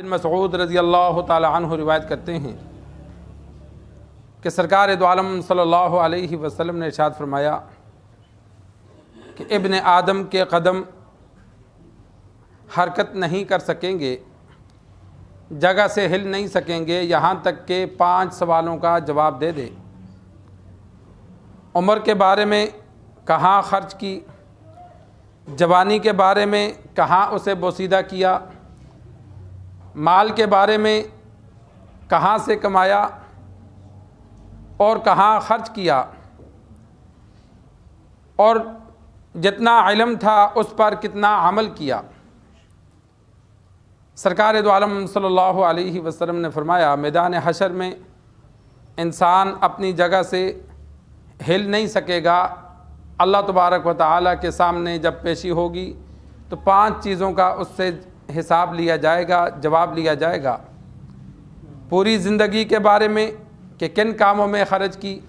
بن مسعود رضی اللہ تعالی عنہ روایت کرتے ہیں کہ سرکار دو عالم صلی اللہ علیہ وسلم نے ارشاد فرمایا کہ ابن آدم کے قدم حرکت نہیں کر سکیں گے، جگہ سے ہل نہیں سکیں گے یہاں تک کہ 5 سوالوں کا جواب دے دے۔ عمر کے بارے میں کہاں خرچ کی، جوانی کے بارے میں کہاں اسے بوسیدہ کیا، مال کے بارے میں کہاں سے کمایا اور کہاں خرچ کیا، اور جتنا علم تھا اس پر کتنا عمل کیا۔ سرکار دو عالم صلی اللہ علیہ وسلم نے فرمایا میدان حشر میں انسان اپنی جگہ سے ہل نہیں سکے گا، اللہ تبارک و تعالیٰ کے سامنے جب پیشی ہوگی تو 5 چیزوں کا اس سے حساب لیا جائے گا، جواب لیا جائے گا۔ پوری زندگی کے بارے میں کہ کن کاموں میں خرچ کی،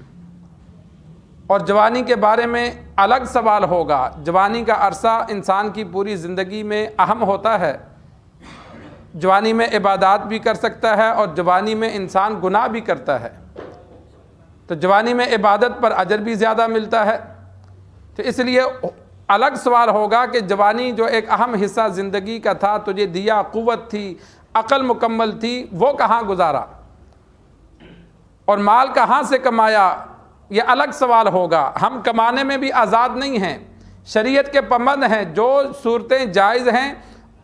اور جوانی کے بارے میں الگ سوال ہوگا۔ جوانی کا عرصہ انسان کی پوری زندگی میں اہم ہوتا ہے، جوانی میں عبادات بھی کر سکتا ہے اور جوانی میں انسان گناہ بھی کرتا ہے، تو جوانی میں عبادت پر اجر بھی زیادہ ملتا ہے، تو اس لیے الگ سوال ہوگا کہ جوانی جو ایک اہم حصہ زندگی کا تھا، تجھے دیا، قوت تھی، عقل مکمل تھی، وہ کہاں گزارا، اور مال کہاں سے کمایا، یہ الگ سوال ہوگا۔ ہم کمانے میں بھی آزاد نہیں ہیں، شریعت کے پابند ہیں۔ جو صورتیں جائز ہیں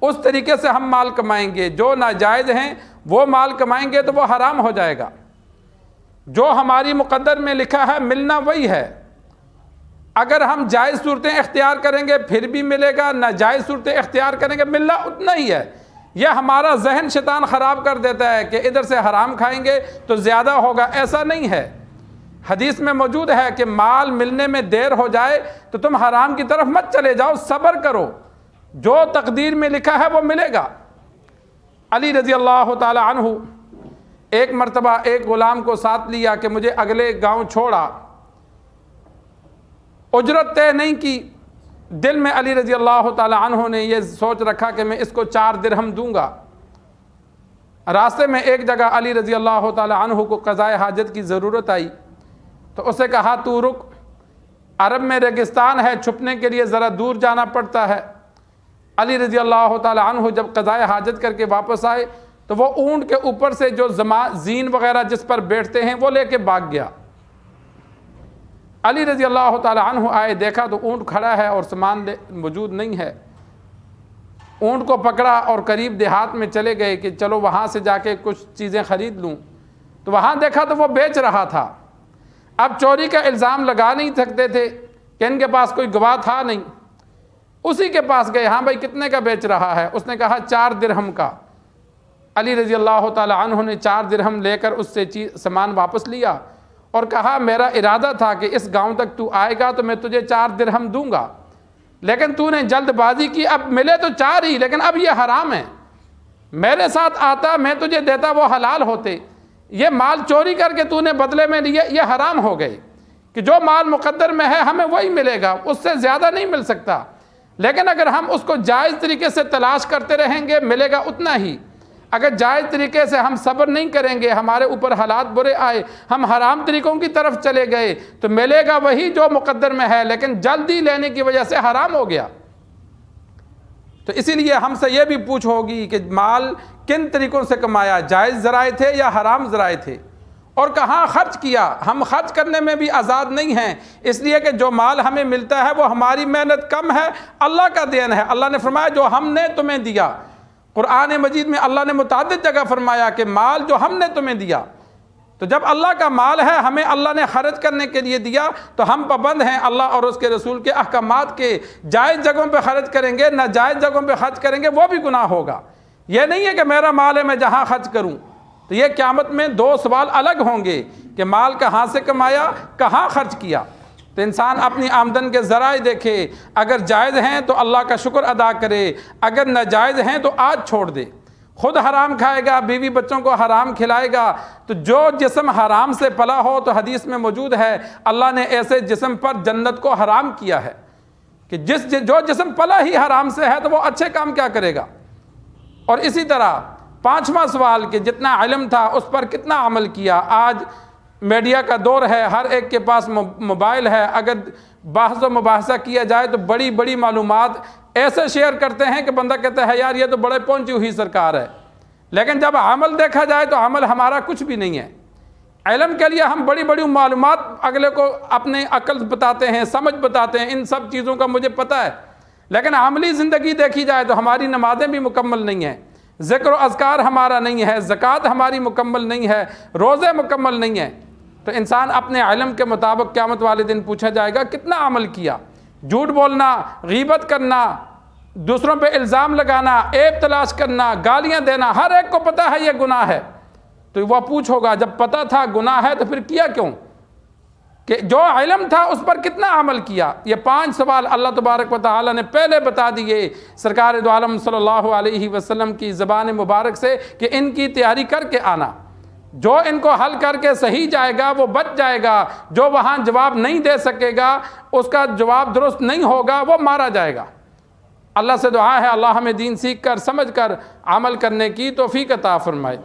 اس طریقے سے ہم مال کمائیں گے، جو ناجائز ہیں وہ مال کمائیں گے تو وہ حرام ہو جائے گا۔ جو ہماری مقدر میں لکھا ہے ملنا وہی ہے، اگر ہم جائز صورتیں اختیار کریں گے پھر بھی ملے گا، ناجائز صورتیں اختیار کریں گے ملنا اتنا ہی ہے۔ یہ ہمارا ذہن شیطان خراب کر دیتا ہے کہ ادھر سے حرام کھائیں گے تو زیادہ ہوگا، ایسا نہیں ہے۔ حدیث میں موجود ہے کہ مال ملنے میں دیر ہو جائے تو تم حرام کی طرف مت چلے جاؤ، صبر کرو، جو تقدیر میں لکھا ہے وہ ملے گا۔ علی رضی اللہ تعالی عنہ ایک مرتبہ ایک غلام کو ساتھ لیا کہ مجھے اگلے گاؤں چھوڑا، اجرت طے نہیں کی، دل میں علی رضی اللہ تعالی عنہ نے یہ سوچ رکھا کہ میں اس کو 4 درہم دوں گا۔ راستے میں ایک جگہ علی رضی اللہ تعالی عنہ کو قضاء حاجت کی ضرورت آئی، تو اسے کہا تو رک، عرب میں ریگستان ہے، چھپنے کے لیے ذرا دور جانا پڑتا ہے۔ علی رضی اللہ تعالی عنہ جب قضاء حاجت کر کے واپس آئے تو وہ اونٹ کے اوپر سے جو زین وغیرہ جس پر بیٹھتے ہیں وہ لے کے بھاگ گیا۔ علی رضی اللہ تعالی عنہ آئے، دیکھا تو اونٹ کھڑا ہے اور سامان موجود نہیں ہے۔ اونٹ کو پکڑا اور قریب دیہات میں چلے گئے کہ چلو وہاں سے جا کے کچھ چیزیں خرید لوں، تو وہاں دیکھا تو وہ بیچ رہا تھا۔ اب چوری کا الزام لگا نہیں سکتے تھے کہ ان کے پاس کوئی گواہ تھا نہیں، اسی کے پاس گئے، ہاں بھائی کتنے کا بیچ رہا ہے؟ اس نے کہا 4 درہم کا۔ علی رضی اللہ تعالی عنہ نے 4 درہم لے کر اس سے سامان واپس لیا اور کہا میرا ارادہ تھا کہ اس گاؤں تک تو آئے گا تو میں تجھے 4 درہم دوں گا، لیکن تو نے جلد بازی کی، اب ملے تو 4 ہی لیکن اب یہ حرام ہے، میرے ساتھ آتا میں تجھے دیتا وہ حلال ہوتے، یہ مال چوری کر کے تو نے بدلے میں لیے، یہ حرام ہو گئے کہ جو مال مقدر میں ہے ہمیں وہی ملے گا، اس سے زیادہ نہیں مل سکتا، لیکن اگر ہم اس کو جائز طریقے سے تلاش کرتے رہیں گے ملے گا اتنا ہی۔ اگر جائز طریقے سے ہم صبر نہیں کریں گے، ہمارے اوپر حالات برے آئے، ہم حرام طریقوں کی طرف چلے گئے تو ملے گا وہی جو مقدر میں ہے، لیکن جلدی لینے کی وجہ سے حرام ہو گیا۔ تو اسی لیے ہم سے یہ بھی پوچھ ہوگی کہ مال کن طریقوں سے کمایا، جائز ذرائع تھے یا حرام ذرائع تھے، اور کہاں خرچ کیا۔ ہم خرچ کرنے میں بھی آزاد نہیں ہیں، اس لیے کہ جو مال ہمیں ملتا ہے وہ ہماری محنت کم ہے، اللہ کا دین ہے۔ اللہ نے فرمایا جو ہم نے تمہیں دیا، قرآن مجید میں اللہ نے متعدد جگہ فرمایا کہ مال جو ہم نے تمہیں دیا، تو جب اللہ کا مال ہے ہمیں اللہ نے خرچ کرنے کے لیے دیا تو ہم پابند ہیں اللہ اور اس کے رسول کے احکامات کے۔ جائز جگہوں پہ خرچ کریں گے، ناجائز جگہوں پہ خرچ کریں گے وہ بھی گناہ ہوگا۔ یہ نہیں ہے کہ میرا مال ہے میں جہاں خرچ کروں، تو یہ قیامت میں 2 سوال الگ ہوں گے کہ مال کہاں سے کمایا، کہاں خرچ کیا۔ تو انسان اپنی آمدن کے ذرائع دیکھے، اگر جائز ہیں تو اللہ کا شکر ادا کرے، اگر ناجائز ہیں تو آج چھوڑ دے۔ خود حرام کھائے گا، بیوی بچوں کو حرام کھلائے گا، تو جو جسم حرام سے پلا ہو، تو حدیث میں موجود ہے اللہ نے ایسے جسم پر جنت کو حرام کیا ہے کہ جو جسم پلا ہی حرام سے ہے تو وہ اچھے کام کیا کرے گا۔ اور اسی طرح 5واں سوال کہ جتنا علم تھا اس پر کتنا عمل کیا؟ آج میڈیا کا دور ہے، ہر ایک کے پاس موبائل ہے، اگر بحث و مباحثہ کیا جائے تو بڑی بڑی معلومات ایسے شیئر کرتے ہیں کہ بندہ کہتا ہے یار یہ تو بڑے پہنچی ہوئی سرکار ہے، لیکن جب عمل دیکھا جائے تو عمل ہمارا کچھ بھی نہیں ہے۔ علم کے لیے ہم بڑی بڑی معلومات اگلے کو اپنے عقل بتاتے ہیں، سمجھ بتاتے ہیں، ان سب چیزوں کا مجھے پتہ ہے، لیکن عملی زندگی دیکھی جائے تو ہماری نمازیں بھی مکمل نہیں ہیں، ذکر و اذکار ہمارا نہیں ہے، زکوٰۃ ہماری مکمل نہیں ہے، روزے مکمل نہیں ہیں۔ تو انسان اپنے علم کے مطابق قیامت والے دن پوچھا جائے گا کتنا عمل کیا؟ جھوٹ بولنا، غیبت کرنا، دوسروں پہ الزام لگانا، عیب تلاش کرنا، گالیاں دینا، ہر ایک کو پتہ ہے یہ گناہ ہے، تو وہ پوچھو گا جب پتہ تھا گناہ ہے تو پھر کیا کیوں؟ کہ جو علم تھا اس پر کتنا عمل کیا؟ یہ 5 سوال اللہ تبارک و تعالی نے پہلے بتا دیے سرکار دو عالم صلی اللہ علیہ وسلم کی زبان مبارک سے کہ ان کی تیاری کر کے آنا، جو ان کو حل کر کے صحیح جائے گا وہ بچ جائے گا، جو وہاں جواب نہیں دے سکے گا، اس کا جواب درست نہیں ہوگا، وہ مارا جائے گا۔ اللہ سے دعا ہے اللہ ہمیں دین سیکھ کر سمجھ کر عمل کرنے کی توفیق عطا فرمائے۔